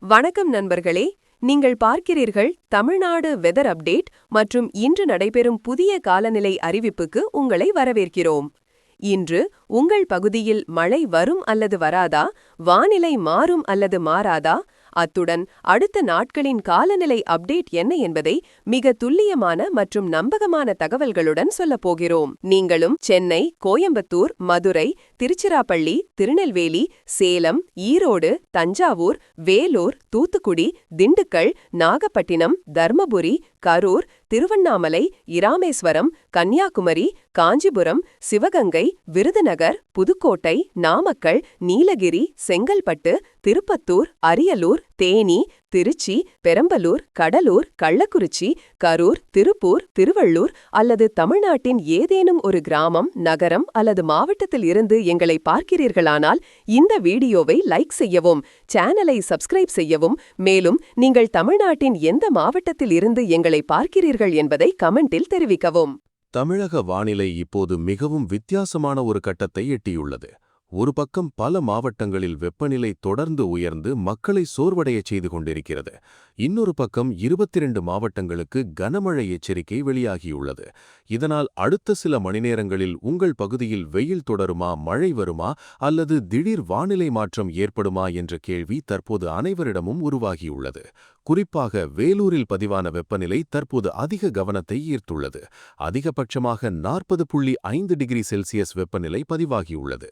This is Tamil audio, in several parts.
வணக்கம் நண்பர்களே, நீங்கள் பார்க்கிறீர்கள் தமிழ்நாடு வெதர் அப்டேட் மற்றும் இன்று நடைபெறும் புதிய காலநிலை அறிவிப்புக்கு உங்களை வரவேற்கிறோம். இன்று உங்கள் பகுதியில் மழை வரும் அல்லது வராதா, வானிலை மாறும் அல்லது மாறாதா, அத்துடன் அடுத்த நாட்களின் காலநிலை அப்டேட் என்ன என்பதை மிக துல்லியமான மற்றும் நம்பகமான தகவல்களுடன் சொல்லப் போகிறோம். நீங்களும் சென்னை, கோயம்புத்தூர், மதுரை, திருச்சிராப்பள்ளி, திருநெல்வேலி, சேலம், ஈரோடு, தஞ்சாவூர், வேலூர், தூத்துக்குடி, திண்டுக்கல், நாகப்பட்டினம், தர்மபுரி, கரூர், திருவண்ணாமலை, இராமேஸ்வரம், கன்னியாகுமரி, காஞ்சிபுரம், சிவகங்கை, விருதுநகர், புதுக்கோட்டை, நாமக்கல், நீலகிரி, செங்கல்பட்டு, திருப்பத்தூர், அரியலூர், தேனி, திருச்சி, பெரம்பலூர், கடலூர், கள்ளக்குறிச்சி, கரூர், திருப்பூர், திருவள்ளூர் அல்லது தமிழ்நாட்டின் ஏதேனும் ஒரு கிராமம், நகரம் அல்லது மாவட்டத்தில் இருந்து எங்களை பார்க்கிறீர்களானால் இந்த வீடியோவை லைக் செய்யவும், சேனலை சப்ஸ்கிரைப் செய்யவும், மேலும் நீங்கள் தமிழ்நாட்டின் எந்த மாவட்டத்தில் இருந்து எங்களை பார்க்கிறீர்கள் என்பதை கமெண்டில் தெரிவிக்கவும். தமிழக வானிலை இப்போது மிகவும் வித்தியாசமான ஒரு கட்டத்தை எட்டியுள்ளது. ஒரு பக்கம் பல மாவட்டங்களில் வெப்பநிலை தொடர்ந்து உயர்ந்து மக்களை சோர்வடையச் செய்து கொண்டிருக்கிறது. இன்னொரு பக்கம் 22 மாவட்டங்களுக்கு கனமழை எச்சரிக்கை வெளியாகியுள்ளது. இதனால் அடுத்த சில மணிநேரங்களில் உங்கள் பகுதியில் வெயில் தொடருமா, மழை வருமா அல்லது திடீர் வானிலை மாற்றம் ஏற்படுமா என்ற கேள்வி தற்போது அனைவரிடமும் உருவாகியுள்ளது. குறிப்பாக வேலூரில் பதிவான வெப்பநிலை தற்போது அதிக கவனத்தை ஈர்த்துள்ளது. அதிகபட்சமாக 40.5 டிகிரி செல்சியஸ் வெப்பநிலை பதிவாகியுள்ளது.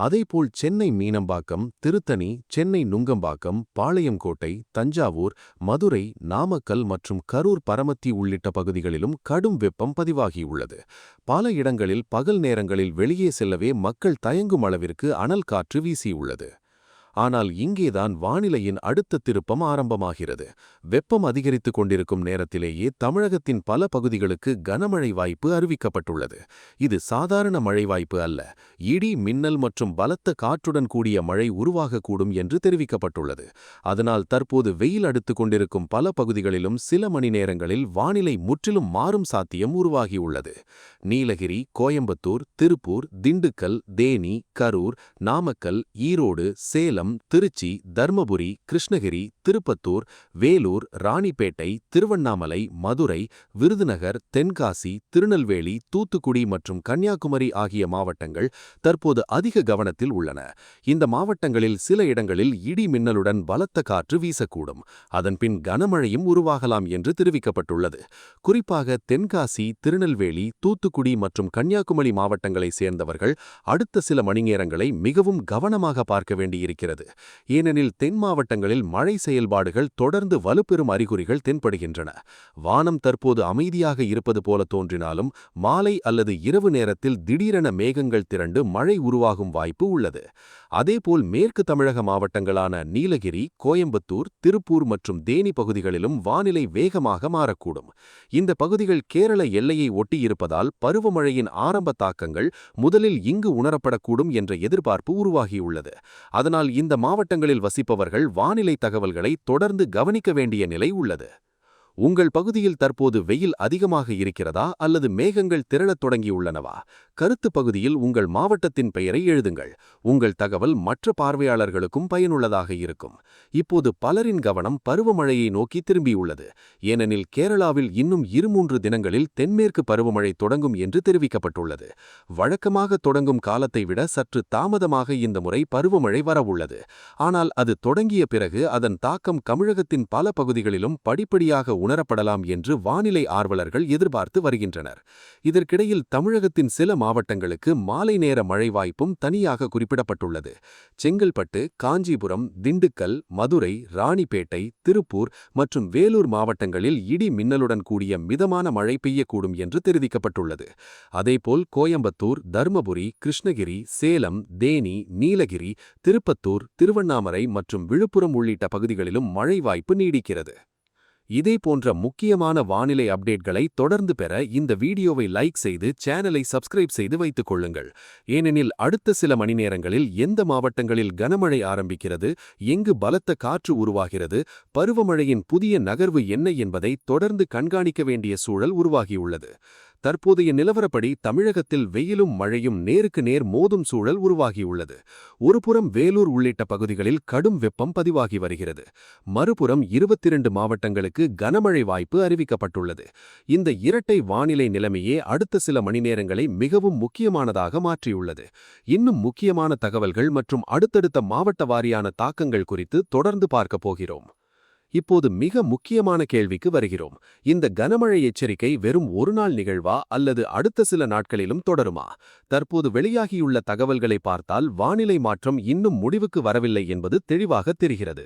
அதேபோல் சென்னை மீனம்பாக்கம், திருத்தணி, சென்னை நுங்கம்பாக்கம், பாளையங்கோட்டை, தஞ்சாவூர், மதுரை, நாமக்கல் மற்றும் கரூர் பரமத்தி உள்ளிட்ட பகுதிகளிலும் கடும் வெப்பம் பதிவாகியுள்ளது. பல இடங்களில் பகல் நேரங்களில் வெளியே செல்லவே மக்கள் தயங்கும் அளவிற்கு அனல் காற்று வீசியுள்ளது. ஆனால் இங்கேதான் வானிலையின் அடுத்த திருப்பம் ஆரம்பமாகிறது. வெப்பம் அதிகரித்துக் கொண்டிருக்கும் நேரத்திலேயே தமிழகத்தின் பல பகுதிகளுக்கு கனமழை வாய்ப்பு அறிவிக்கப்பட்டுள்ளது. இது சாதாரண மழை வாய்ப்பு அல்ல, இடி, மின்னல் மற்றும் பலத்த காற்றுடன் கூடிய மழை உருவாகக்கூடும் என்று தெரிவிக்கப்பட்டுள்ளது. அதனால் தற்போது வெயில் அடுத்துக் கொண்டிருக்கும் பல பகுதிகளிலும் சில மணி நேரங்களில் வானிலை முற்றிலும் மாறும் சாத்தியம் உருவாகியுள்ளது. நீலகிரி, கோயம்புத்தூர், திருப்பூர், திண்டுக்கல், தேனி, கரூர், நாமக்கல், ஈரோடு, சேலம், திருச்சி, தர்மபுரி, கிருஷ்ணகிரி, திருப்பத்தூர், வேலூர், ராணிப்பேட்டை, திருவண்ணாமலை, மதுரை, விருதுநகர், தென்காசி, திருநெல்வேலி, தூத்துக்குடி மற்றும் கன்னியாகுமரி ஆகிய மாவட்டங்கள் தற்போது அதிக கவனத்தில் உள்ளன. இந்த மாவட்டங்களில் சில இடங்களில் இடி மின்னலுடன் பலத்த காற்று வீசக்கூடும். அதன்பின் கனமழையும் உருவாகலாம் என்று தெரிவிக்கப்பட்டுள்ளது. குறிப்பாக தென்காசி, திருநெல்வேலி, தூத்துக்குடி மற்றும் கன்னியாகுமரி மாவட்டங்களை சேர்ந்தவர்கள் அடுத்த சில மணிநேரங்களை மிகவும் கவனமாக பார்க்க வேண்டியிருக்கிறது. ஏனெனில் தென் மாவட்டங்களில் மழை செயல்பாடுகள் தொடர்ந்து வலுப்பெறும் அறிகுறிகள் தென்படுகின்றன. வானம் தற்போது அமைதியாக இருப்பது போல தோன்றினாலும் மாலை அல்லது இரவு நேரத்தில் திடீரென மேகங்கள் திரண்டு மழை உருவாகும் வாய்ப்பு உள்ளது. அதேபோல் மேற்கு தமிழக மாவட்டங்களான நீலகிரி, கோயம்புத்தூர், திருப்பூர் மற்றும் தேனி பகுதிகளிலும் வானிலை வேகமாக மாறக்கூடும். இந்த பகுதிகள் கேரள எல்லையை ஒட்டியிருப்பதால் பருவமழையின் ஆரம்ப தாக்கங்கள் முதலில் இங்கு உணரப்படக்கூடும் என்ற எதிர்பார்ப்பு உருவாகியுள்ளது. அதனால் இந்த மாவட்டங்களில் வசிப்பவர்கள் வானிலை தகவல்களை தொடர்ந்து கவனிக்க வேண்டிய நிலை உள்ளது. உங்கள் பகுதியில் தற்போது வெயில் அதிகமாக இருக்கிறதா அல்லது மேகங்கள் திரளத் தொடங்கியுள்ளனவா? கருத்து பகுதியில் உங்கள் மாவட்டத்தின் பெயரை எழுதுங்கள். உங்கள் தகவல் மற்ற பார்வையாளர்களுக்கும் பயனுள்ளதாக இருக்கும். இப்போது பலரின் கவனம் பருவமழையை நோக்கி திரும்பியுள்ளது. ஏனெனில் கேரளாவில் இன்னும் 2-3 தினங்களில் தென்மேற்கு பருவமழை தொடங்கும் என்று தெரிவிக்கப்பட்டுள்ளது. வழக்கமாக தொடங்கும் காலத்தை விட சற்று தாமதமாக இந்த முறை பருவமழை வரவுள்ளது. ஆனால் அது தொடங்கிய பிறகு அதன் தாக்கம் தமிழகத்தின் பல பகுதிகளிலும் படிப்படியாக உணரப்படலாம் என்று வானிலை ஆர்வலர்கள் எதிர்பார்த்து வருகின்றனர். இதற்கிடையில் தமிழகத்தின் சில மாவட்டங்களுக்கு மாலை நேர மழை வாய்ப்பும் தனியாக குறிப்பிடப்பட்டுள்ளது. செங்கல்பட்டு, காஞ்சிபுரம், திண்டுக்கல், மதுரை, ராணிப்பேட்டை, திருப்பூர் மற்றும் வேலூர் மாவட்டங்களில் இடி மின்னலுடன் கூடிய மிதமான மழை பெய்யக்கூடும் என்று தெரிவிக்கப்பட்டுள்ளது. அதேபோல் கோயம்புத்தூர், தர்மபுரி, கிருஷ்ணகிரி, சேலம், தேனி, நீலகிரி, திருப்பத்தூர், திருவண்ணாமலை மற்றும் விழுப்புரம் உள்ளிட்ட பகுதிகளிலும் மழை வாய்ப்பு நீடிக்கிறது. இதே போன்ற முக்கியமான வானிலை அப்டேட்களை தொடர்ந்து பெற இந்த வீடியோவை லைக் செய்து சேனலை சப்ஸ்கிரைப் செய்து வைத்துக் கொள்ளுங்கள். ஏனெனில் அடுத்த சில மணிநேரங்களில் எந்த மாவட்டங்களில் கனமழை ஆரம்பிக்கிறது, எங்கு பலத்த காற்று உருவாகிறது, பருவமழையின் புதிய நகர்வு என்ன என்பதை தொடர்ந்து கண்காணிக்க வேண்டிய சூழல் உருவாகியுள்ளது. தற்போதைய நிலவரப்படி தமிழகத்தில் வெயிலும் மழையும் நேருக்கு நேர் மோதும் சூழல் உருவாகியுள்ளது. ஒருபுறம் வேலூர் உள்ளிட்ட பகுதிகளில் கடும் வெப்பம் பதிவாகி வருகிறது. மறுபுறம் 22 மாவட்டங்களுக்கு கனமழை வாய்ப்பு அறிவிக்கப்பட்டுள்ளது. இந்த இரட்டை வானிலை நிலைமையே அடுத்த சில மணி நேரங்களை மிகவும் முக்கியமானதாக மாற்றியுள்ளது. இன்னும் முக்கியமான தகவல்கள் மற்றும் அடுத்தடுத்த மாவட்ட வாரியான தாக்கங்கள் குறித்து தொடர்ந்து பார்க்கப் போகிறோம். இப்போது மிக முக்கியமான கேள்விக்கு வருகிறோம். இந்த கனமழை எச்சரிக்கை வெறும் ஒரு நாள் நிகழ்வா அல்லது அடுத்த சில நாட்களிலும் தொடருமா? தற்போது வெளியாகியுள்ள தகவல்களை பார்த்தால் வானிலை மாற்றம் இன்னும் முடிவுக்கு வரவில்லை என்பது தெளிவாக தெரிகிறது.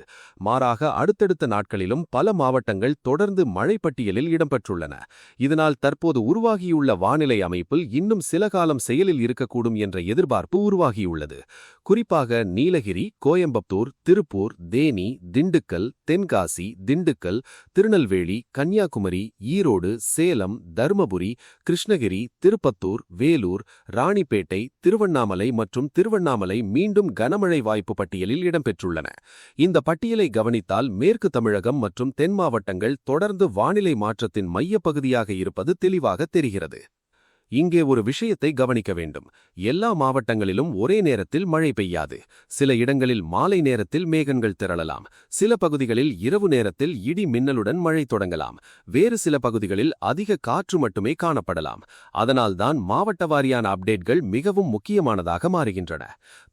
மாறாக அடுத்தடுத்த நாட்களிலும் பல மாவட்டங்கள் தொடர்ந்து மழை பட்டியலில் இடம்பெற்றுள்ளன. இதனால் தற்போது உருவாகியுள்ள வானிலை அமைப்பில் இன்னும் சில காலம் செயலில் இருக்கக்கூடும் என்ற எதிர்பார்ப்பு உருவாகியுள்ளது. குறிப்பாக நீலகிரி, கோயம்புத்தூர், திருப்பூர், தேனி, திண்டுக்கல், தென்காசி, திண்டுக்கல், திருநெல்வேலி, கன்னியாகுமரி, ஈரோடு, சேலம், தர்மபுரி, கிருஷ்ணகிரி, திருப்பத்தூர், வேலூர், ராணிப்பேட்டை, திருவண்ணாமலை மற்றும் திருவண்ணாமலை மீண்டும் கனமழை வாய்ப்பு பட்டியலில் இடம்பெற்றுள்ளன. இந்த பட்டியலை கவனித்தால் மேற்கு தமிழகம் மற்றும் தென் மாவட்டங்கள் தொடர்ந்து வானிலை மாற்றத்தின் மையப்பகுதியாக இருப்பது தெளிவாக தெரிகிறது. இங்கே ஒரு விஷயத்தை கவனிக்க வேண்டும். எல்லா மாவட்டங்களிலும் ஒரே நேரத்தில் மழை பெய்யாது. சில இடங்களில் மாலை நேரத்தில் மேகங்கள் திரளலாம். சில பகுதிகளில் இரவு நேரத்தில் இடி மின்னலுடன் மழை தொடங்கலாம். வேறு சில பகுதிகளில் அதிக காற்று மட்டுமே காணப்படலாம். அதனால்தான் மாவட்ட வாரியான அப்டேட்கள் மிகவும் முக்கியமானதாக மாறுகின்றன.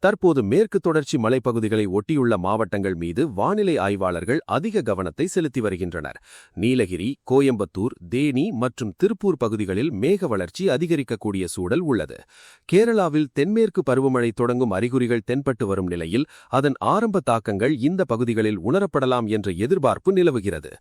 தற்போது மேற்கு தொடர்ச்சி மலைப்பகுதிகளை ஒட்டியுள்ள மாவட்டங்கள் மீது வானிலை ஆய்வாளர்கள் அதிக கவனத்தை செலுத்தி வருகின்றனர். நீலகிரி, கோயம்புத்தூர், தேனி மற்றும் திருப்பூர் பகுதிகளில் மேக வளர்ச்சி அதிகரிக்கக்கூடிய சூழல் உள்ளது. கேரளாவில் தென்மேற்கு பருவமழை தொடங்கும் அறிகுறிகள் தென்பட்டு வரும் நிலையில் அதன் ஆரம்ப தாக்கங்கள் இந்த பகுதிகளில் உணரப்படலாம் என்ற எதிர்பார்ப்பு நிலவுகிறது.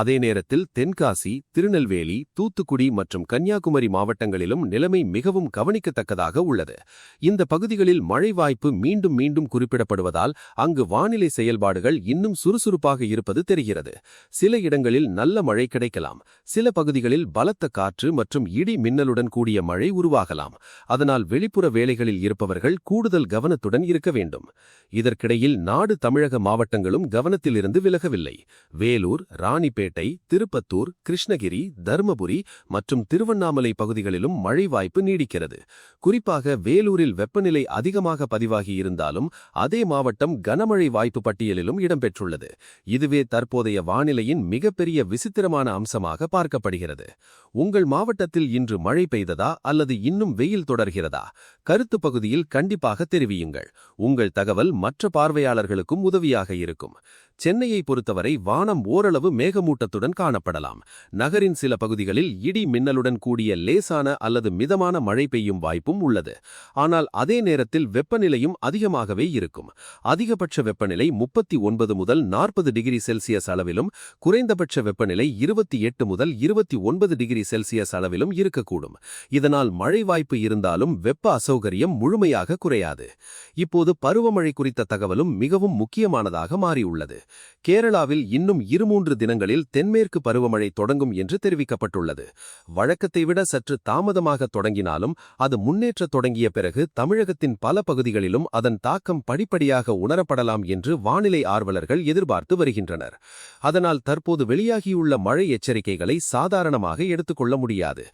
அதே நேரத்தில் தென்காசி, திருநெல்வேலி, தூத்துக்குடி மற்றும் கன்னியாகுமரி மாவட்டங்களிலும் நிலைமை மிகவும் கவனிக்கத்தக்கதாக உள்ளது. இந்த பகுதிகளில் மழை வாய்ப்பு மீண்டும் மீண்டும் குறிப்பிடப்படுவதால் அங்கு வானிலை செயல்பாடுகள் இன்னும் சுறுசுறுப்பாக இருப்பது தெரிகிறது. சில இடங்களில் நல்ல மழை கிடைக்கலாம். சில பகுதிகளில் பலத்த காற்று மற்றும் இடி மின்னலுடன் கூடிய மழை உருவாகலாம். அதனால் வெளிப்புற வேலைகளில் இருப்பவர்கள் கூடுதல் கவனத்துடன் இருக்க வேண்டும். இதற்கிடையில் நாடு தமிழக மாவட்டங்களும் கவனத்திலிருந்து விலகவில்லை. வேலூர், ராணிப்பேட்டை, திருப்பத்தூர், கிருஷ்ணகிரி, தர்மபுரி மற்றும் திருவண்ணாமலை பகுதிகளிலும் மழை வாய்ப்பு நீடிக்கிறது. குறிப்பாக வேலூரில் வெப்பநிலை அதிகமாக பதிவாகி இருந்தாலும் அதே மாவட்டம் கனமழை வாய்ப்பு பட்டியலிலும் இடம்பெற்றுள்ளது. இதுவே தற்போதைய வானிலையின் மிகப்பெரிய விசித்திரமான அம்சமாக பார்க்கப்படுகிறது. உங்கள் மாவட்டத்தில் இன்று மழை பெய்ததா அல்லது இன்னும் வெயில் தொடர்கிறதா? கருத்து பகுதியில் கண்டிப்பாக தெரிவியுங்கள். உங்கள் தகவல் மற்ற பார்வையாளர்களுக்கும் உதவியாக இருக்கும். சென்னையை பொறுத்தவரை வானம் ஓரளவு மேகமூட்டத்துடன் காணப்படலாம். நகரின் சில பகுதிகளில் இடி மின்னலுடன் கூடிய லேசான அல்லது மிதமான மழை பெய்யும் வாய்ப்பும் உள்ளது. ஆனால் அதே நேரத்தில் வெப்பநிலையும் அதிகமாகவே இருக்கும். அதிகபட்ச வெப்பநிலை 39 முதல் 40 டிகிரி செல்சியஸ் அளவிலும் குறைந்தபட்ச வெப்பநிலை 28 முதல் 29 டிகிரி செல்சியஸ் அளவிலும் இருக்கக்கூடும். இதனால் மழை வாய்ப்பு இருந்தாலும் வெப்ப அசௌகரியம் முழுமையாக குறையாது. இப்போது பருவமழை குறித்த தகவலும் மிகவும் முக்கியமானதாக மாறியுள்ளது. கேரளாவில் இன்னும் 2-3 தினங்களில் தென்மேற்கு பருவமழை தொடங்கும் என்று தெரிவிக்கப்பட்டுள்ளது. வழக்கத்தை விட சற்று தாமதமாக தொடங்கினாலும் அது முன்னேற்ற தொடங்கிய பிறகு தமிழகத்தின் பல பகுதிகளிலும் அதன் தாக்கம் படிப்படியாக உணரப்படலாம் என்று வானிலை ஆர்வலர்கள் எதிர்பார்த்து வருகின்றனர். அதனால் தற்போது வெளியாகியுள்ள மழை எச்சரிக்கைகளை சாதாரணமாக எடுத்துக்கொள்ள முடியாது.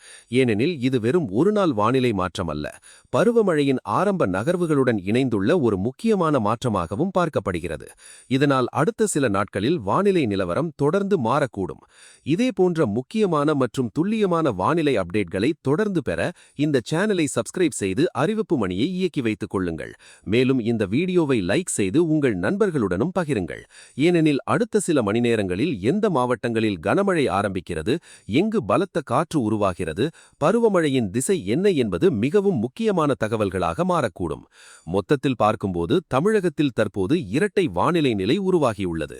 ஏனெனில் இது வெறும் ஒரு நாள் வானிலை மாற்றமல்ல, பருவமழையின் ஆரம்ப நகர்வுகளுடன் இணைந்துள்ள ஒரு முக்கியமான மாற்றமாகவும் பார்க்கப்படுகிறது. இதனால் அடுத்த சில நாட்களில் வானிலை நிலவரம் தொடர்ந்து மாறக்கூடும். இதேபோன்ற முக்கியமான மற்றும் துல்லியமான வானிலை அப்டேட்களை தொடர்ந்து பெற இந்த சேனலை சப்ஸ்கிரைப் செய்து அறிவிப்பு மணியை இயக்கி வைத்துக் கொள்ளுங்கள். மேலும் இந்த வீடியோவை லைக் செய்து உங்கள் நண்பர்களுடனும் பகிருங்கள். ஏனெனில் அடுத்த சில மணி நேரங்களில் எந்த மாவட்டங்களில் கனமழை ஆரம்பிக்கிறது, எங்கு பலத்த காற்று உருவாகிறது, பருவமழையின் திசை என்ன என்பது மிகவும் முக்கியமான தகவல்களாக மாறக்கூடும். மொத்தத்தில் பார்க்கும்போது தமிழகத்தில் தற்போது இரட்டை வானிலை நிலை உருவாகியுள்ளது.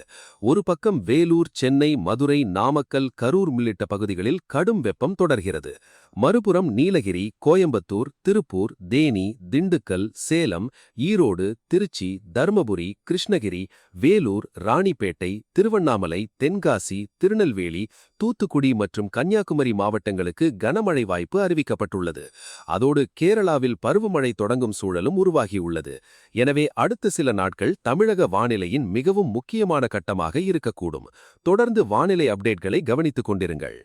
ஒரு பக்கம் வேலூர், சென்னை, மதுரை, நாமக்கல், கரூர் உள்ளிட்ட பகுதிகளில் கடும் வெப்பம் தொடர்கிறது. மறுபுறம் நீலகிரி, கோயம்புத்தூர், திருப்பூர், தேனி, திண்டுக்கல், சேலம், ஈரோடு, திருச்சி, தர்மபுரி, கிருஷ்ணகிரி, வேலூர், ராணிப்பேட்டை, திருவண்ணாமலை, தென்காசி, திருநெல்வேலி, தூத்துக்குடி மற்றும் கன்னியாகுமரி மாவட்டங்களுக்கு கனமழை வாய்ப்பு அறிவிக்கப்பட்டுள்ளது. அதோடு கேரளாவில் பருவமழை தொடங்கும் சூழலும் உருவாகியுள்ளது. எனவே அடுத்த சில நாட்கள் தமிழக வானிலையின் மிகவும் முக்கியமான கட்டமாக இருக்கக்கூடும். தொடர்ந்து வானிலை அப்டேட்களை கவனித்துக் கொண்டிருங்கள்.